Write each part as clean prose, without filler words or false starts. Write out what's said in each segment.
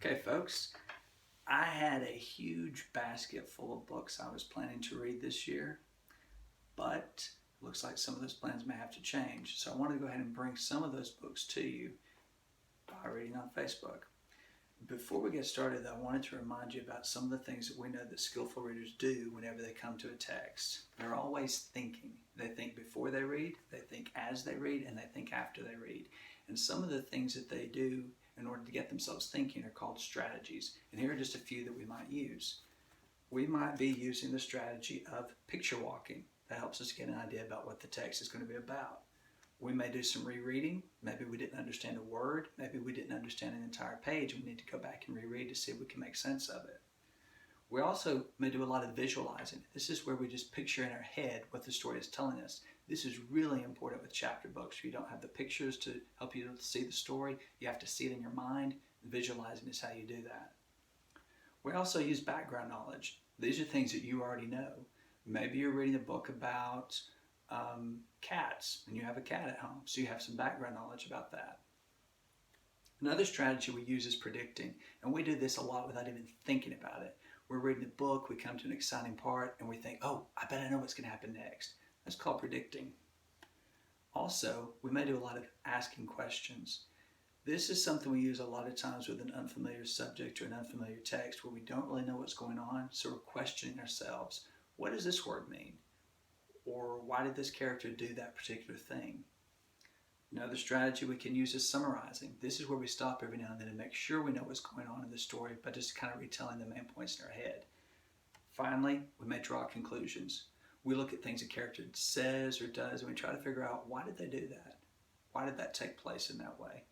Okay, folks, I had a huge basket full of books I was planning to read this year, but it looks like some of those plans may have to change. So I wanted to go ahead and bring some of those books to you by reading on Facebook. Before we get started, though, I wanted to remind you about some of the things that we know that skillful readers do whenever they come to a text. They're always thinking. They think before they read, they think as they read, and they think after they read. And some of the things that they do in order to get themselves thinking are called strategies. And here are just a few that we might use. We might be using the strategy of picture walking. That helps us get an idea about what the text is going to be about. We may do some rereading. Maybe we didn't understand a word. Maybe we didn't understand an entire page and we need to go back and reread to see if we can make sense of it. We also may do a lot of visualizing. This is where we just picture in our head what the story is telling us. This is really important with chapter books. You don't have the pictures to help you to see the story. You have to see it in your mind. Visualizing is how you do that. We also use background knowledge. These are things that you already know. Maybe you're reading a book about cats and you have a cat at home, so you have some background knowledge about that. Another strategy we use is predicting, and we do this a lot without even thinking about it. We're reading a book, we come to an exciting part, and we think, oh, I bet I know what's going to happen next. That's called predicting. Also, we may do a lot of asking questions. This is something we use a lot of times with an unfamiliar subject or an unfamiliar text where we don't really know what's going on, so we're questioning ourselves. What does this word mean? Or why did this character do that particular thing? Another strategy we can use is summarizing. This is where we stop every now and then and make sure we know what's going on in the story by just kind of retelling the main points in our head. Finally, we may draw conclusions. We look at things a character says or does and we try to figure out, why did they do that? Why did that take place in that way?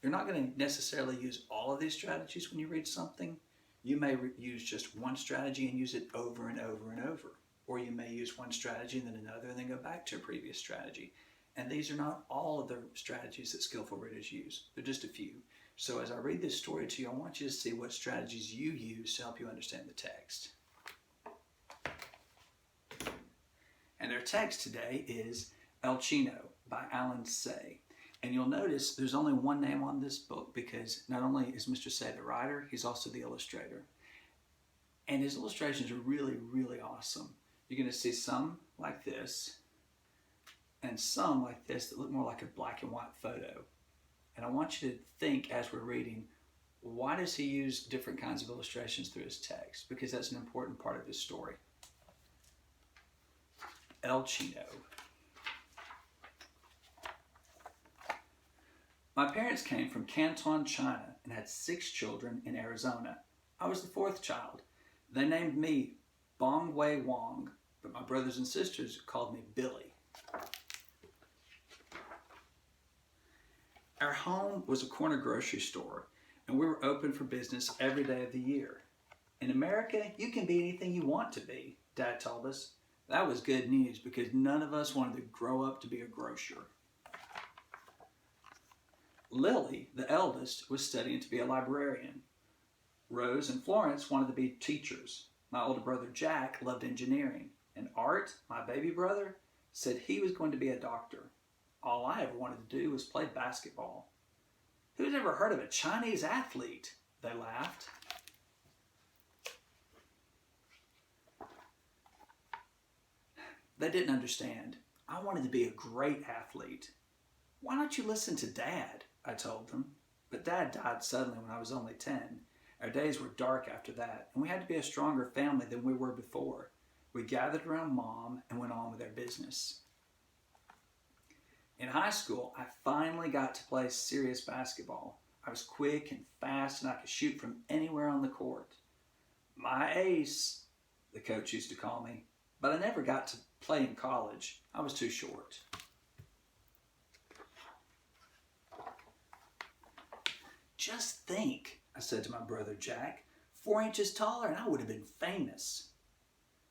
You're not going to necessarily use all of these strategies when you read something. You may use just one strategy and use it over and over and over. Or you may use one strategy and then another and then go back to a previous strategy. And these are not all of the strategies that skillful readers use. They're just a few. So as I read this story to you, I want you to see what strategies you use to help you understand the text. And our text today is El Chino by Alan Say. And you'll notice there's only one name on this book because not only is Mr. Say the writer, he's also the illustrator. And his illustrations are really, really awesome. You're going to see some like this and some like this that look more like a black and white photo. And I want you to think as we're reading, why does he use different kinds of illustrations through his text? Because that's an important part of his story. El Chino. My parents came from Canton, China, and had 6 children in Arizona. I was the 4th child. They named me Bong Wei Wong, but my brothers and sisters called me Billy. Our home was a corner grocery store, and we were open for business every day of the year. In America, you can be anything you want to be, Dad told us. That was good news because none of us wanted to grow up to be a grocer. Lily, the eldest, was studying to be a librarian. Rose and Florence wanted to be teachers. My older brother Jack loved engineering. And Art, my baby brother, said he was going to be a doctor. All I ever wanted to do was play basketball. Who's ever heard of a Chinese athlete? They laughed. They didn't understand. I wanted to be a great athlete. Why don't you listen to Dad? I told them. But Dad died suddenly when I was only 10. Our days were dark after that, and we had to be a stronger family than we were before. We gathered around Mom and went on with our business. In high school, I finally got to play serious basketball. I was quick and fast, and I could shoot from anywhere on the court. My ace, the coach used to call me, but I never got to play in college. I was too short. Just think, I said to my brother Jack, 4 inches taller and I would have been famous.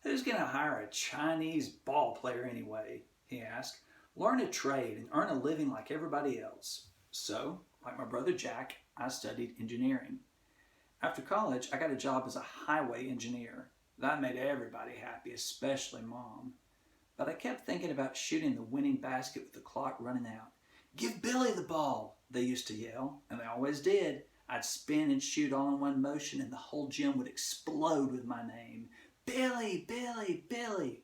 Who's going to hire a Chinese ball player anyway? He asked. Learn a trade and earn a living like everybody else. So, like my brother Jack, I studied engineering. After college, I got a job as a highway engineer. That made everybody happy, especially Mom. But I kept thinking about shooting the winning basket with the clock running out. Give Billy the ball, they used to yell, and they always did. I'd spin and shoot all in one motion, and the whole gym would explode with my name. Billy, Billy, Billy.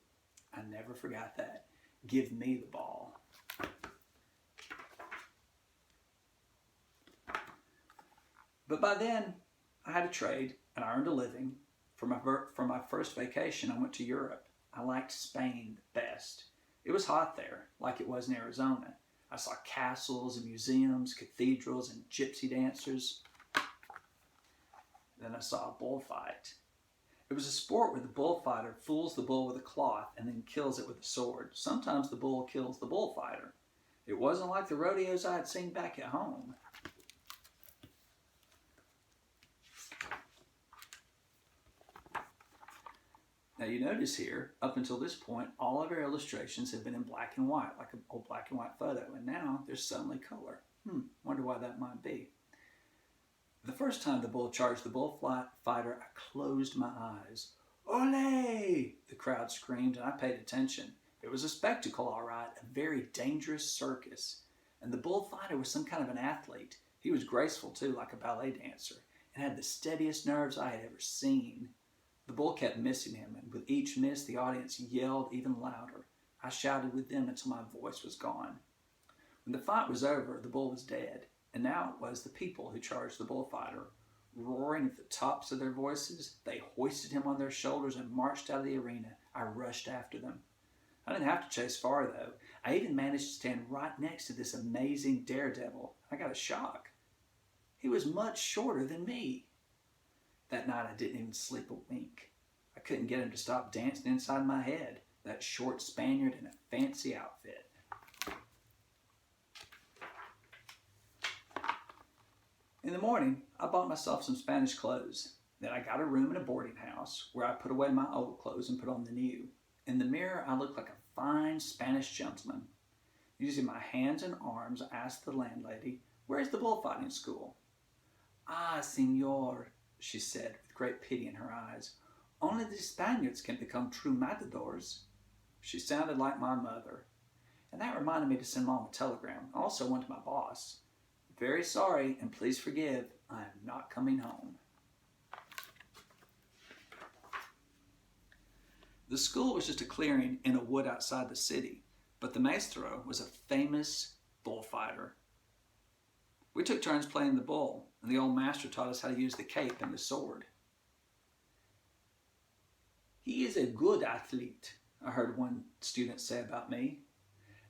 I never forgot that. Give me the ball. But by then, I had a trade, and I earned a living. For my first vacation, I went to Europe. I liked Spain the best. It was hot there, like it was in Arizona. I saw castles and museums, cathedrals and gypsy dancers. Then I saw a bullfight. It was a sport where the bullfighter fools the bull with a cloth and then kills it with a sword. Sometimes the bull kills the bullfighter. It wasn't like the rodeos I had seen back at home. Now you notice here, up until this point, all of our illustrations have been in black and white, like an old black and white photo, and now there's suddenly color. Wonder why that might be. The first time the bull charged the bullfighter, I closed my eyes. Ole! The crowd screamed, and I paid attention. It was a spectacle, all right, a very dangerous circus. And the bullfighter was some kind of an athlete. He was graceful, too, like a ballet dancer, and had the steadiest nerves I had ever seen. The bull kept missing him, and with each miss, the audience yelled even louder. I shouted with them until my voice was gone. When the fight was over, the bull was dead, and now it was the people who charged the bullfighter. Roaring at the tops of their voices, they hoisted him on their shoulders and marched out of the arena. I rushed after them. I didn't have to chase far, though. I even managed to stand right next to this amazing daredevil. I got a shock. He was much shorter than me. That night I didn't even sleep a wink. I couldn't get him to stop dancing inside my head, that short Spaniard in a fancy outfit. In the morning, I bought myself some Spanish clothes. Then I got a room in a boarding house where I put away my old clothes and put on the new. In the mirror, I looked like a fine Spanish gentleman. Using my hands and arms, I asked the landlady, "Where's the bullfighting school?" "Ah, senor," she said with great pity in her eyes. "Only the Spaniards can become true matadors." She sounded like my mother. And that reminded me to send Mom a telegram. Also one to my boss. "Very sorry, and please forgive, I am not coming home." The school was just a clearing in a wood outside the city, but the maestro was a famous bullfighter. We took turns playing the bull, and the old master taught us how to use the cape and the sword. "He is a good athlete," I heard one student say about me,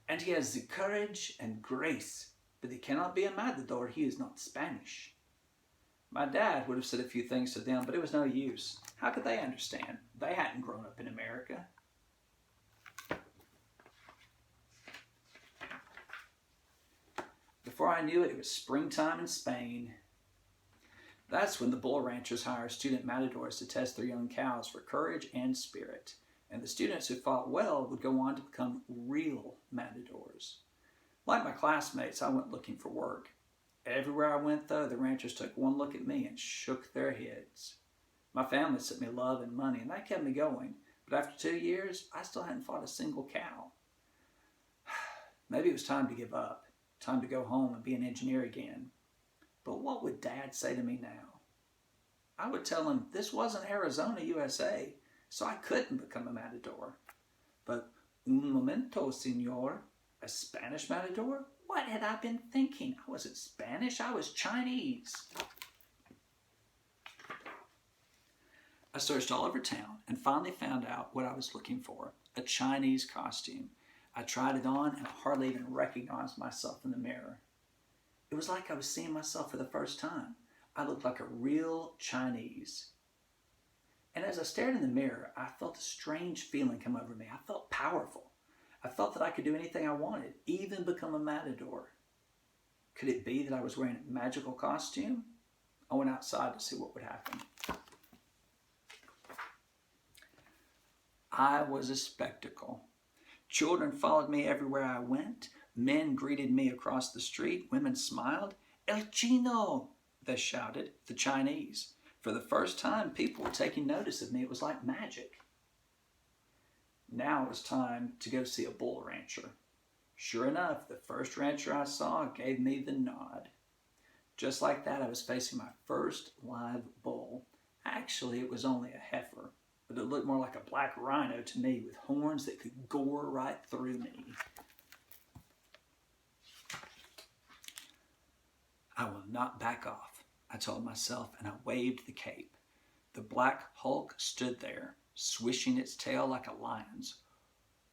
"and he has the courage and grace, but he cannot be a matador, he is not Spanish." My dad would have said a few things to them, but it was no use. How could they understand? They hadn't grown up in America. Before I knew it, it was springtime in Spain. That's when the bull ranchers hire student matadors to test their young cows for courage and spirit. And the students who fought well would go on to become real matadors. Like my classmates, I went looking for work. Everywhere I went, though, the ranchers took one look at me and shook their heads. My family sent me love and money, and that kept me going. But after 2 years, I still hadn't fought a single cow. Maybe it was time to give up. Time to go home and be an engineer again. But what would Dad say to me now? I would tell him this wasn't Arizona, USA, so I couldn't become a matador. But un momento, senor, a Spanish matador? What had I been thinking? I wasn't Spanish, I was Chinese. I searched all over town and finally found out what I was looking for, a Chinese costume. I tried it on and I hardly even recognized myself in the mirror. It was like I was seeing myself for the first time. I looked like a real Chinese. And as I stared in the mirror, I felt a strange feeling come over me. I felt powerful. I felt that I could do anything I wanted, even become a matador. Could it be that I was wearing a magical costume? I went outside to see what would happen. I was a spectacle. Children followed me everywhere I went. Men greeted me across the street. Women smiled. "El Chino!" they shouted, the Chinese. For the first time, people were taking notice of me. It was like magic. Now it was time to go see a bull rancher. Sure enough, the first rancher I saw gave me the nod. Just like that, I was facing my first live bull. Actually, it was only a heifer, but it looked more like a black rhino to me with horns that could gore right through me. I will not back off, I told myself, and I waved the cape. The black hulk stood there, swishing its tail like a lion's.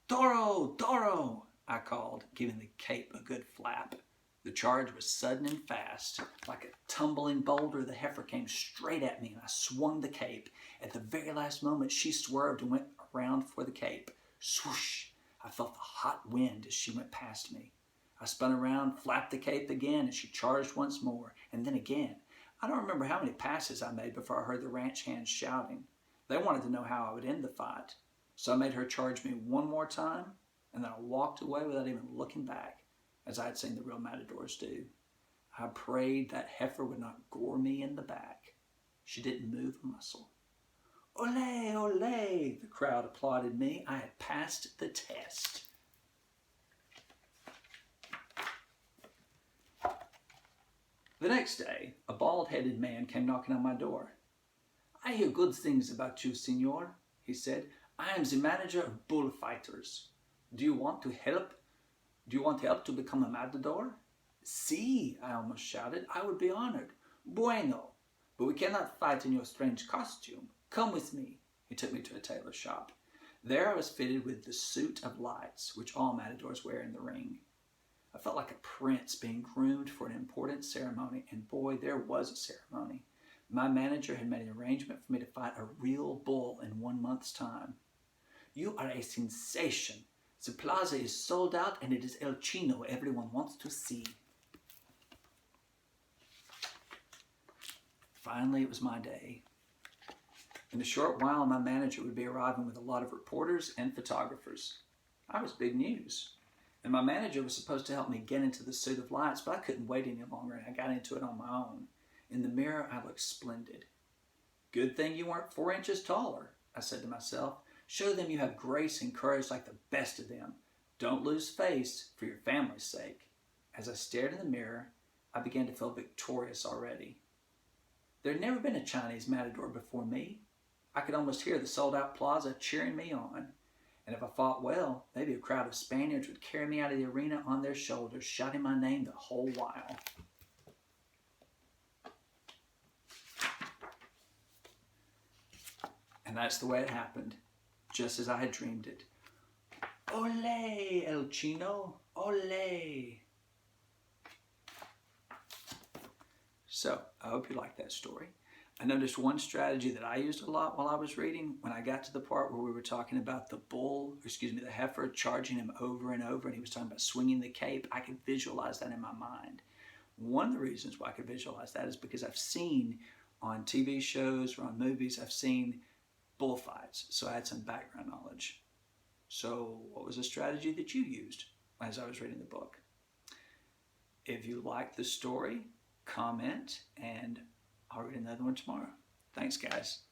"Toro! Toro!" I called, giving the cape a good flap. The charge was sudden and fast. Like a tumbling boulder, the heifer came straight at me, and I swung the cape. At the very last moment, she swerved and went around for the cape. Swoosh! I felt the hot wind as she went past me. I spun around, flapped the cape again, and she charged once more, and then again. I don't remember how many passes I made before I heard the ranch hands shouting. They wanted to know how I would end the fight. So I made her charge me one more time, and then I walked away without even looking back, as I had seen the real matadors do. I prayed that heifer would not gore me in the back. She didn't move a muscle. "Ole, ole!" the crowd applauded me. I had passed the test. The next day, a bald-headed man came knocking on my door. "I hear good things about you, senor," he said. "I am the manager of bullfighters. Do you want help to become a matador?" "Si," I almost shouted. "I would be honored." "Bueno, but we cannot fight in your strange costume. Come with me." He took me to a tailor shop. There I was fitted with the suit of lights, which all matadors wear in the ring. I felt like a prince being groomed for an important ceremony, and boy, there was a ceremony. My manager had made an arrangement for me to fight a real bull in 1 month's time. "You are a sensation. The plaza is sold out, and it is El Chino everyone wants to see." Finally, it was my day. In a short while, my manager would be arriving with a lot of reporters and photographers. I was big news. And my manager was supposed to help me get into the suit of lights, but I couldn't wait any longer, and I got into it on my own. In the mirror, I looked splendid. "Good thing you weren't 4 inches taller," I said to myself. "Show them you have grace and courage like the best of them. Don't lose face for your family's sake." As I stared in the mirror, I began to feel victorious already. There had never been a Chinese matador before me. I could almost hear the sold-out plaza cheering me on. And if I fought well, maybe a crowd of Spaniards would carry me out of the arena on their shoulders, shouting my name the whole while. And that's the way it happened, just as I had dreamed it. Ole, El Chino, ole. So, I hope you liked that story. I noticed one strategy that I used a lot while I was reading. When I got to the part where we were talking about the heifer charging him over and over, and he was talking about swinging the cape, I could visualize that in my mind. One of the reasons why I could visualize that is because I've seen on TV shows or on movies, I've seen bullfights, so I had some background knowledge. So what was the strategy that you used as I was reading the book? If you liked the story, comment, and I'll read another one tomorrow. Thanks, guys.